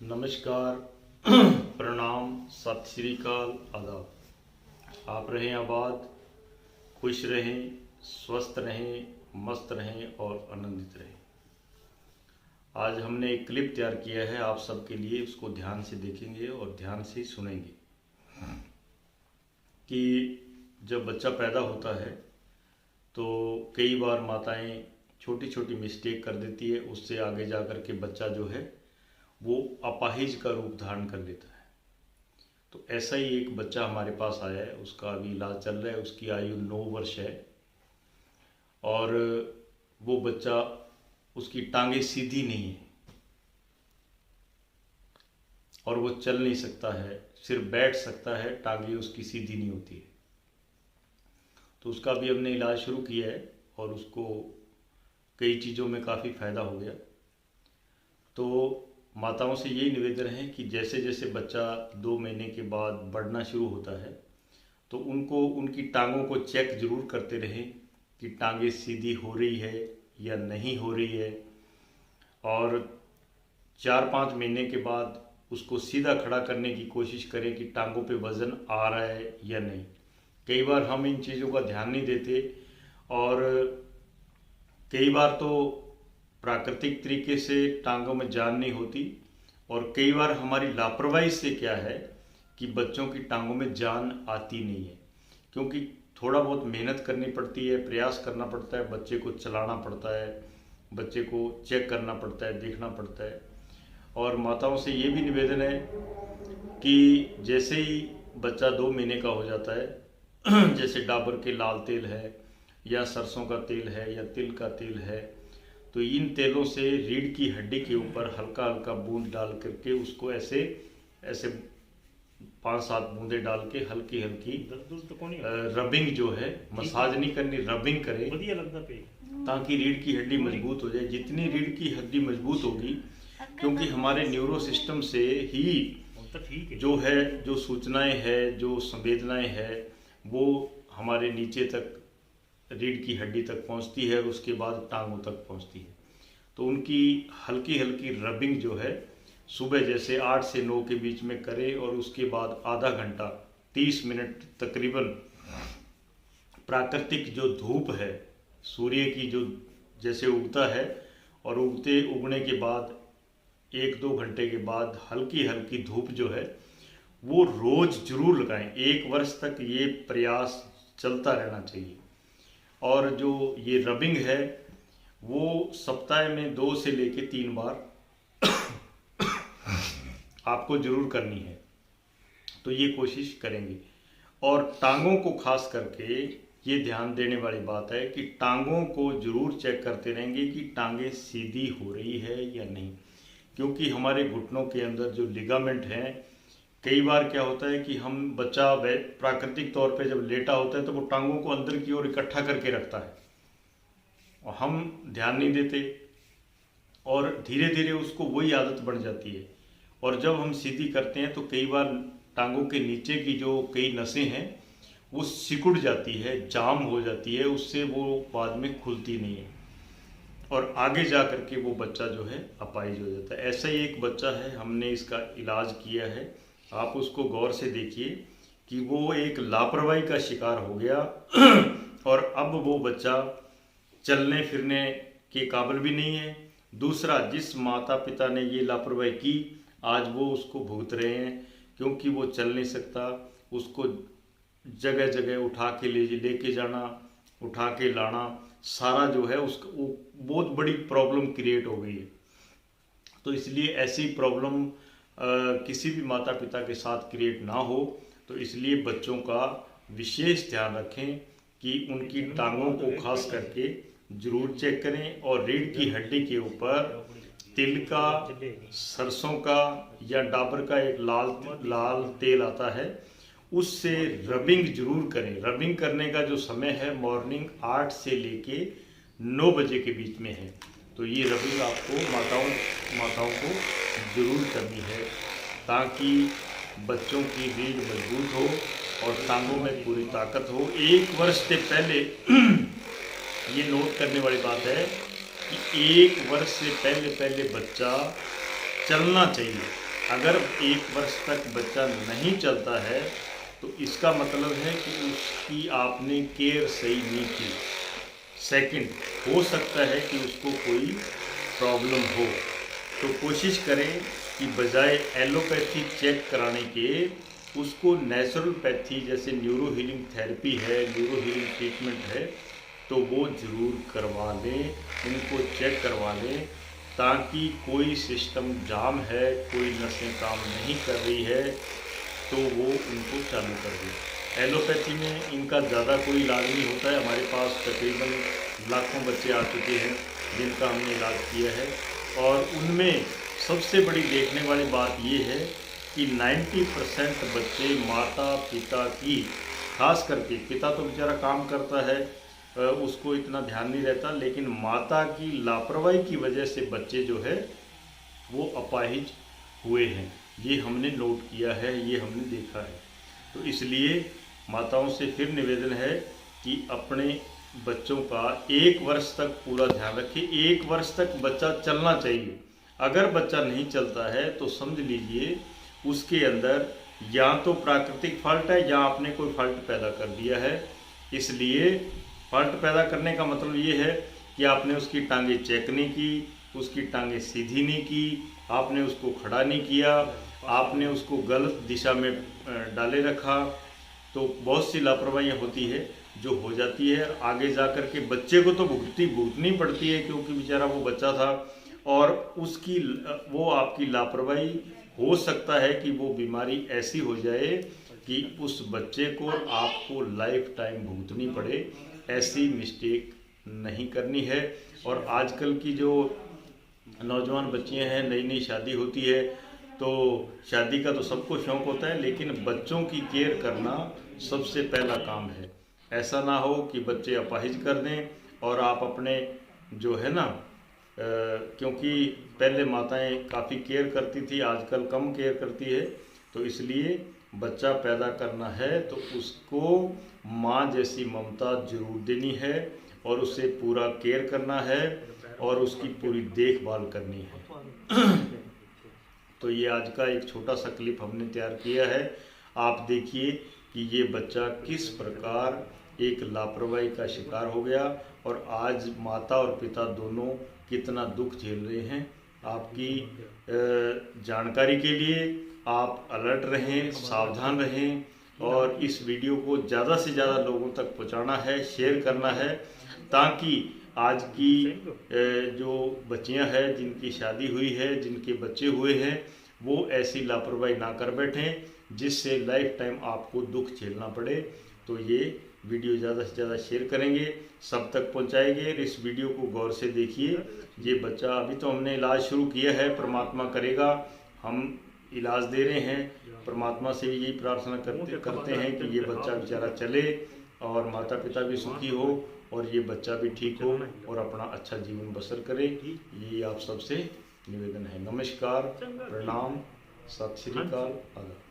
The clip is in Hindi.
नमस्कार, प्रणाम, सत श्री अकाल, आदाब। आप रहें आबाद, खुश रहें, स्वस्थ रहें, मस्त रहें और आनंदित रहें। आज हमने एक क्लिप तैयार किया है आप सबके लिए, उसको ध्यान से देखेंगे और ध्यान से सुनेंगे कि जब बच्चा पैदा होता है तो कई बार माताएं छोटी छोटी मिस्टेक कर देती है, उससे आगे जा कर के बच्चा जो है वो अपाहिज का रूप धारण कर लेता है। तो ऐसा ही एक बच्चा हमारे पास आया है, उसका अभी इलाज चल रहा है। उसकी आयु 9 वर्ष है और वो बच्चा, उसकी टांगे सीधी नहीं है और वो चल नहीं सकता है, सिर्फ बैठ सकता है, टांगे उसकी सीधी नहीं होती है। तो उसका भी हमने इलाज शुरू किया है और उसको कई चीज़ों में काफ़ी फ़ायदा हो गया। तो माताओं से यही निवेदन है कि जैसे जैसे बच्चा 2 महीने के बाद बढ़ना शुरू होता है तो उनको उनकी टांगों को चेक ज़रूर करते रहें कि टांगे सीधी हो रही है या नहीं हो रही है। और 4-5 महीने के बाद उसको सीधा खड़ा करने की कोशिश करें कि टांगों पे वज़न आ रहा है या नहीं। कई बार हम इन चीज़ों का ध्यान नहीं देते और कई बार तो प्राकृतिक तरीके से टांगों में जान नहीं होती और कई बार हमारी लापरवाही से क्या है कि बच्चों की टांगों में जान आती नहीं है, क्योंकि थोड़ा बहुत मेहनत करनी पड़ती है, प्रयास करना पड़ता है, बच्चे को चलाना पड़ता है, बच्चे को चेक करना पड़ता है, देखना पड़ता है। और माताओं से ये भी निवेदन है कि जैसे ही बच्चा 2 महीने का हो जाता है जैसे डाबर के लाल तेल है या सरसों का तेल है या तिल का तेल है, तो इन तेलों से रीढ़ की हड्डी के ऊपर हल्का हल्का बूंद डाल करके उसको ऐसे ऐसे 5-7 बूंदे डाल के हल्की हल्की रबिंग जो है, मसाज नहीं करनी, रबिंग करें ताकि रीढ़ की हड्डी मजबूत हो जाए। जितनी रीढ़ की हड्डी मजबूत होगी, क्योंकि हमारे न्यूरो सिस्टम से ही जो है, जो सूचनाएं है, जो संवेदनाएं है, वो हमारे नीचे तक रीढ़ की हड्डी तक पहुंचती है और उसके बाद टांगों तक पहुंचती है। तो उनकी हल्की हल्की रबिंग जो है सुबह जैसे 8 से 9 के बीच में करें और उसके बाद आधा घंटा 30 मिनट तकरीबन प्राकृतिक जो धूप है सूर्य की, जो जैसे उगता है और उगने के बाद 1-2 घंटे के बाद हल्की हल्की धूप जो है वो रोज जरूर लगाएं। 1 वर्ष तक ये प्रयास चलता रहना चाहिए। और जो ये रबिंग है वो सप्ताह में 2 से लेके 3 बार आपको जरूर करनी है, तो ये कोशिश करेंगे। और टांगों को खास करके ये ध्यान देने वाली बात है कि टांगों को जरूर चेक करते रहेंगे कि टांगे सीधी हो रही है या नहीं, क्योंकि हमारे घुटनों के अंदर जो लिगामेंट हैं, कई बार क्या होता है कि हम बच्चा प्राकृतिक तौर पे जब लेटा होता है तो वो टांगों को अंदर की ओर इकट्ठा करके रखता है और हम ध्यान नहीं देते और धीरे धीरे उसको वही आदत बन जाती है। और जब हम सीधी करते हैं तो कई बार टांगों के नीचे की जो कई नसें हैं वो सिकुड़ जाती है, जाम हो जाती है, उससे वो बाद में खुलती नहीं है और आगे जा करके वो बच्चा जो है अपाहिज हो जाता है। ऐसा ही एक बच्चा है, हमने इसका इलाज किया है। आप उसको गौर से देखिए कि वो एक लापरवाही का शिकार हो गया और अब वो बच्चा चलने फिरने के काबिल भी नहीं है। दूसरा, जिस माता पिता ने ये लापरवाही की आज वो उसको भुगत रहे हैं, क्योंकि वो चल नहीं सकता, उसको जगह जगह उठा के लेके जाना, उठा के लाना, सारा जो है उसका वो बहुत बड़ी प्रॉब्लम क्रिएट हो गई है। तो इसलिए ऐसी प्रॉब्लम किसी भी माता पिता के साथ क्रिएट ना हो, तो इसलिए बच्चों का विशेष ध्यान रखें कि उनकी टांगों को खास करके जरूर चेक करें और रीढ़ की हड्डी के ऊपर तिल का, सरसों का या डाबर का एक लाल तेल आता है, उससे रबिंग जरूर करें। रबिंग करने का जो समय है मॉर्निंग 8 से लेके 9 बजे के बीच में है। तो ये रबिंग आपको माताओं को जरूर करनी है ताकि बच्चों की रीढ़ मजबूत हो और टांगों में पूरी ताकत हो। 1 वर्ष से पहले ये नोट करने वाली बात है कि 1 वर्ष से पहले बच्चा चलना चाहिए। अगर 1 वर्ष तक बच्चा नहीं चलता है तो इसका मतलब है कि उसकी आपने केयर सही नहीं की। सेकंड, हो सकता है कि उसको कोई प्रॉब्लम हो, तो कोशिश करें कि बजाय एलोपैथी चेक कराने के उसको नेचुरलपैथी जैसे न्यूरो हीलिंग थेरेपी है, न्यूरो हीलिंग ट्रीटमेंट है, तो वो ज़रूर करवा लें, उनको चेक करवा लें, ताकि कोई सिस्टम जाम है, कोई नसें काम नहीं कर रही है तो वो उनको चालू कर दें। एलोपैथी में इनका ज़्यादा कोई इलाज नहीं होता है। हमारे पास तकरीबन लाखों बच्चे आ चुके हैं जिनका हमने इलाज किया है, और उनमें सबसे बड़ी देखने वाली बात ये है कि 90% बच्चे माता पिता की, खास करके पिता तो बेचारा काम करता है, उसको इतना ध्यान नहीं रहता, लेकिन माता की लापरवाही की वजह से बच्चे जो है वो अपाहिज हुए हैं। ये हमने नोट किया है, ये हमने देखा है। तो इसलिए माताओं से फिर निवेदन है कि अपने बच्चों का 1 वर्ष तक पूरा ध्यान रखें। 1 वर्ष तक बच्चा चलना चाहिए। अगर बच्चा नहीं चलता है तो समझ लीजिए उसके अंदर या तो प्राकृतिक फॉल्ट है या आपने कोई फॉल्ट पैदा कर दिया है। इसलिए फॉल्ट पैदा करने का मतलब ये है कि आपने उसकी टांगें चेक नहीं की, उसकी टांगें सीधी नहीं की, आपने उसको खड़ा नहीं किया, आपने उसको गलत दिशा में डाले रखा। तो बहुत सी लापरवाहियाँ होती है जो हो जाती है, आगे जा कर के बच्चे को तो भुगतनी पड़ती है, क्योंकि बेचारा वो बच्चा था और उसकी वो आपकी लापरवाही हो सकता है कि वो बीमारी ऐसी हो जाए कि उस बच्चे को आपको लाइफ टाइम भुगतनी पड़े। ऐसी मिस्टेक नहीं करनी है। और आजकल की जो नौजवान बच्चियां हैं, नई नई शादी होती है, तो शादी का तो सबको शौक़ होता है, लेकिन बच्चों की केयर करना सबसे पहला काम है। ऐसा ना हो कि बच्चे अपाहिज कर दें और आप अपने जो है ना, क्योंकि पहले माताएं काफ़ी केयर करती थी, आजकल कम केयर करती है। तो इसलिए बच्चा पैदा करना है तो उसको माँ जैसी ममता जरूर देनी है और उसे पूरा केयर करना है और उसकी पूरी देखभाल करनी है। तो ये आज का एक छोटा सा क्लिप हमने तैयार किया है। आप देखिए कि ये बच्चा किस प्रकार एक लापरवाही का शिकार हो गया और आज माता और पिता दोनों कितना दुख झेल रहे हैं। आपकी जानकारी के लिए आप अलर्ट रहें, सावधान रहें और इस वीडियो को ज़्यादा से ज़्यादा लोगों तक पहुंचाना है, शेयर करना है, ताकि आज की जो बच्चियां हैं जिनकी शादी हुई है, जिनके बच्चे हुए हैं, वो ऐसी लापरवाही ना कर बैठें जिससे लाइफ टाइम आपको दुख झेलना पड़े। तो ये वीडियो ज़्यादा से ज़्यादा शेयर करेंगे, सब तक पहुंचाएंगे। इस वीडियो को गौर से देखिए। ये बच्चा, अभी तो हमने इलाज शुरू किया है, परमात्मा करेगा, हम इलाज दे रहे हैं। परमात्मा से भी यही प्रार्थना करते हैं कि ये बच्चा बेचारा चले और माता पिता भी सुखी हो और ये बच्चा भी ठीक हो और अपना अच्छा जीवन बसर करे। ये आप सबसे निवेदन है। नमस्कार, प्रणाम, सत श्री अकाल, आदाब।